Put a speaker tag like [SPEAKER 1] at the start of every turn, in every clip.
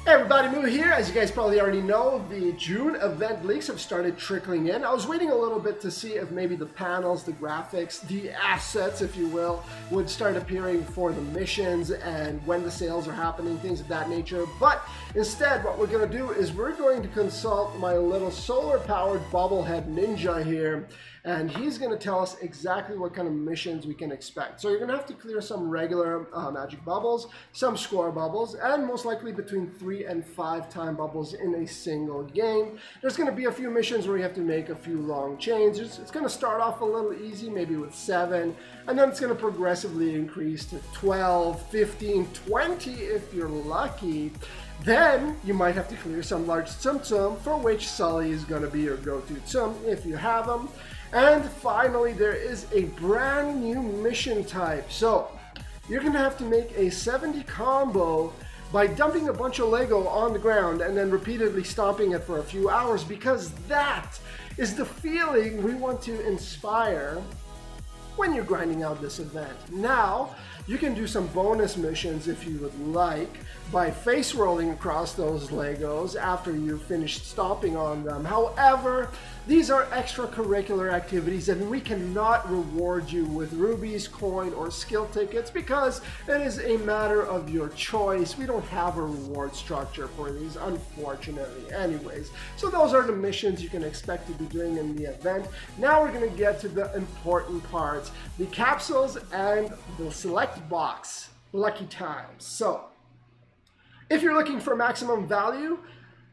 [SPEAKER 1] Hey everybody, Moo here. As you guys probably already know, the June event leaks have started trickling in. I was waiting a little bit to see if maybe the panels, the graphics, the assets, if you will, would start appearing for the missions and when the sales are happening, things of that nature. But instead, what we're going to do is we're going to consult my little solar-powered bobblehead ninja here, and he's going to tell us exactly what kind of missions we can expect. So you're going to have to clear some regular magic bubbles, some score bubbles, and most likely between 3 and 5 time bubbles in a single game. There's going to be a few missions where you have to make a few long chains. It's going to start off a little easy, maybe with 7, and then it's going to progressively increase to 12, 15, 20 if you're lucky. Then you might have to clear some large Tsum Tsum, for which Sully is going to be your go-to Tsum if you have them. And finally, there is a brand new mission type. So you're going to have to make a 70 combo by dumping a bunch of Lego on the ground and then repeatedly stomping it for a few hours, because that is the feeling we want to inspire when you're grinding out this event. Now, you can do some bonus missions if you would like by face rolling across those Legos after you've finished stomping on them. However, these are extracurricular activities and we cannot reward you with rubies, coin, or skill tickets because it is a matter of your choice. We don't have a reward structure for these, unfortunately, anyways. So those are the missions you can expect to be doing in the event. Now we're going to get to the important parts, the capsules and the select box lucky times. So if you're looking for maximum value,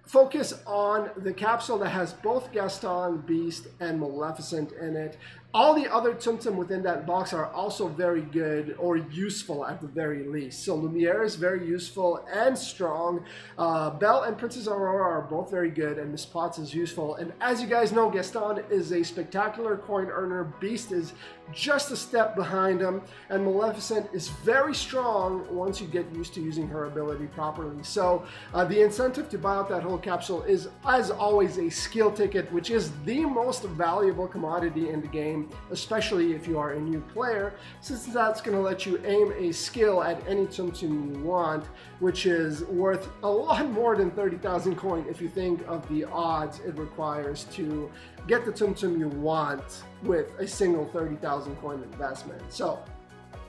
[SPEAKER 1] focus on the capsule that has both Gaston, Beast, and Maleficent in it. All the other Tsum Tsum within that box are also very good, or useful at the very least. So Lumiere is very useful and strong. Belle and Princess Aurora are both very good, and Miss Potts is useful. And as you guys know, Gaston is a spectacular coin earner. Beast is just a step behind him, and Maleficent is very strong once you get used to using her ability properly. So the incentive to buy out that whole capsule is, as always, a skill ticket, which is the most valuable commodity in the game, especially if you are a new player, since that's going to let you aim a skill at any Tsum Tsum you want, which is worth a lot more than 30,000 coin if you think of the odds it requires to get the Tsum Tsum you want with a single 30,000 coin investment. So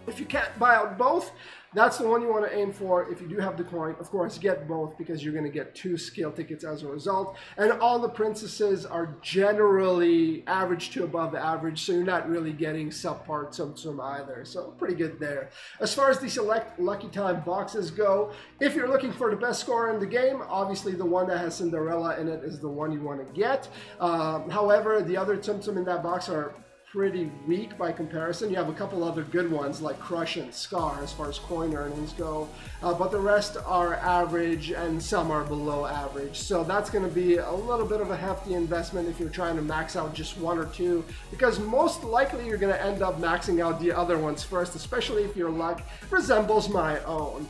[SPEAKER 1] if you can't buy out both, that's the one you want to aim for. If you do have the coin, of course, get both, because you're going to get 2 skill tickets as a result. And all the princesses are generally average to above average, so you're not really getting subpar Tsum Tsum either. So pretty good there. As far as the select lucky time boxes go, if you're looking for the best score in the game, obviously the one that has Cinderella in it is the one you want to get. However, the other Tsum Tsum in that box are pretty weak by comparison. You have a couple other good ones like Crush and Scar as far as coin earnings go, but the rest are average and some are below average. So that's going to be a little bit of a hefty investment if you're trying to max out just 1 or 2, because most likely you're going to end up maxing out the other ones first, especially if your luck resembles my own.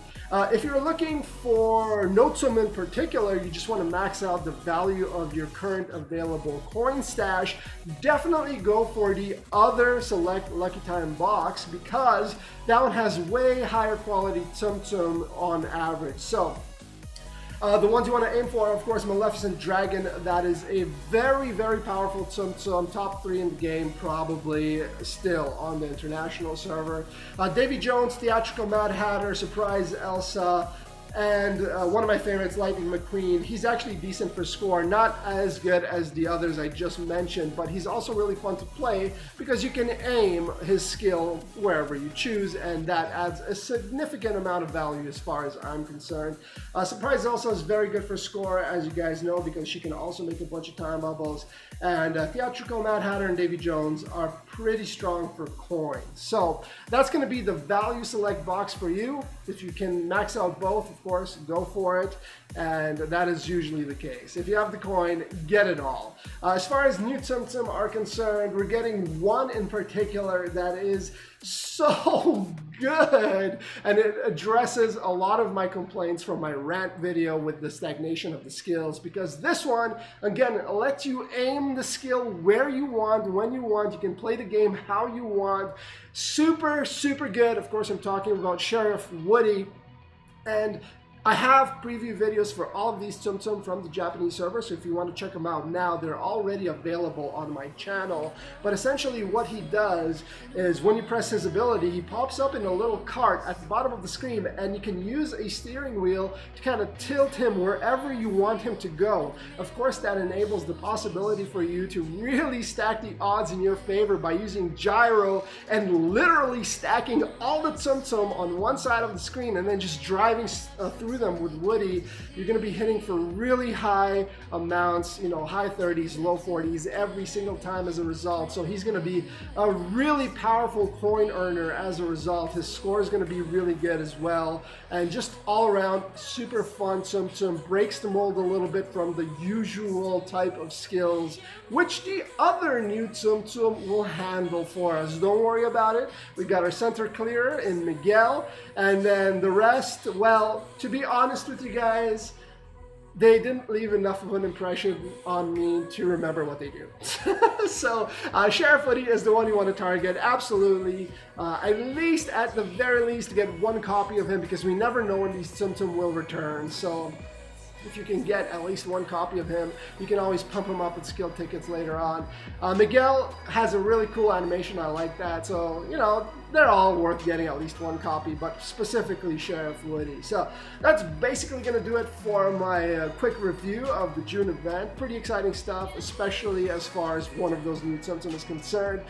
[SPEAKER 1] If you're looking for no Tsum in particular, you just want to max out the value of your current available coin stash, definitely go for the other select lucky time box, because that one has way higher quality Tsum Tsum on average. So the ones you want to aim for, of course, Maleficent Dragon. That is a very, very powerful Tsum Tsum, top 3 in the game, probably still on the international server. Davy Jones, Theatrical Mad Hatter, Surprise Elsa, and one of my favorites, Lightning McQueen. He's actually decent for score, not as good as the others I just mentioned, but he's also really fun to play because you can aim his skill wherever you choose, and that adds a significant amount of value as far as I'm concerned. Surprise Elsa is very good for score, as you guys know, because she can also make a bunch of time bubbles, and Theatrical Mad Hatter and Davy Jones are pretty strong for coins. So that's going to be the value select box for you. If you can max out both, of course, go for it, and that is usually the case. If you have the coin, get it all. As far as new Tsum Tsum are concerned, we're getting one in particular that is so good, and it addresses a lot of my complaints from my rant video with the stagnation of the skills, because this one, again, lets you aim the skill where you want, when you want. You can play the game how you want. Super, super good. Of course, I'm talking about Sheriff Woody. And I have preview videos for all of these Tsum Tsum from the Japanese server, so if you want to check them out now, they're already available on my channel. But essentially what he does is when you press his ability, he pops up in a little cart at the bottom of the screen, and you can use a steering wheel to kind of tilt him wherever you want him to go. Of course, that enables the possibility for you to really stack the odds in your favor by using gyro and literally stacking all the Tsum Tsum on one side of the screen and then just driving through them with Woody. You're going to be hitting for really high amounts, you know, high 30s, low 40s every single time as a result. So he's going to be a really powerful coin earner as a result. His score is going to be really good as well. And just all around super fun Tsum Tsum. Breaks the mold a little bit from the usual type of skills which the other new Tsum Tsum will handle for us. Don't worry about it. We got our center clearer in Miguel, and then the rest, well, to be honest with you guys, they didn't leave enough of an impression on me to remember what they do. So Sheriff Woody is the one you want to target, absolutely. At the very least, get one copy of him, because we never know when these Tsum Tsum will return. So if you can get at least one copy of him, you can always pump him up with skill tickets later on. Miguel has a really cool animation, I like that. So, you know, they're all worth getting at least one copy, but specifically Sheriff Woody. So that's basically going to do it for my quick review of the June event. Pretty exciting stuff, especially as far as one of those new Tsum Tsum is concerned.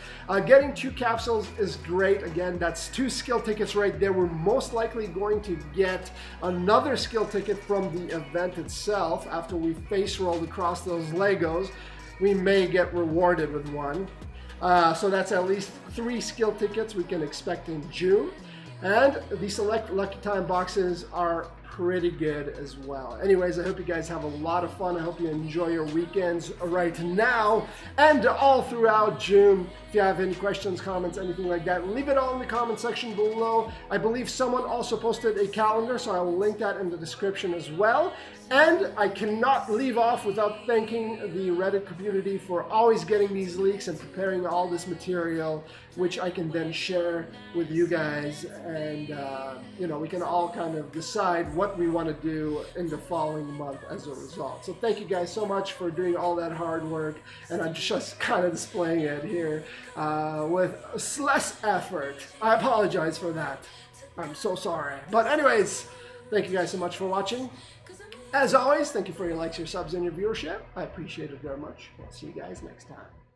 [SPEAKER 1] Getting 2 capsules is great. Again, that's 2 skill tickets right there. We're most likely going to get another skill ticket from the event itself. After we face rolled across those Legos, we may get rewarded with one. So that's at least 3 skill tickets we can expect in June. And the select Lucky Time boxes are pretty good as well. Anyways, I hope you guys have a lot of fun. I hope you enjoy your weekends right now and all throughout June. If you have any questions, comments, anything like that, leave it all in the comment section below. I believe someone also posted a calendar, so I will link that in the description as well. And I cannot leave off without thanking the Reddit community for always getting these leaks and preparing all this material, which I can then share with you guys, and you know, we can all kind of decide what we want to do in the following month as a result. So thank you guys so much for doing all that hard work, and I'm just kind of displaying it here with less effort. I apologize for that. I'm so sorry. But anyways, thank you guys so much for watching. As always, thank you for your likes, your subs, and your viewership. I appreciate it very much. I'll see you guys next time.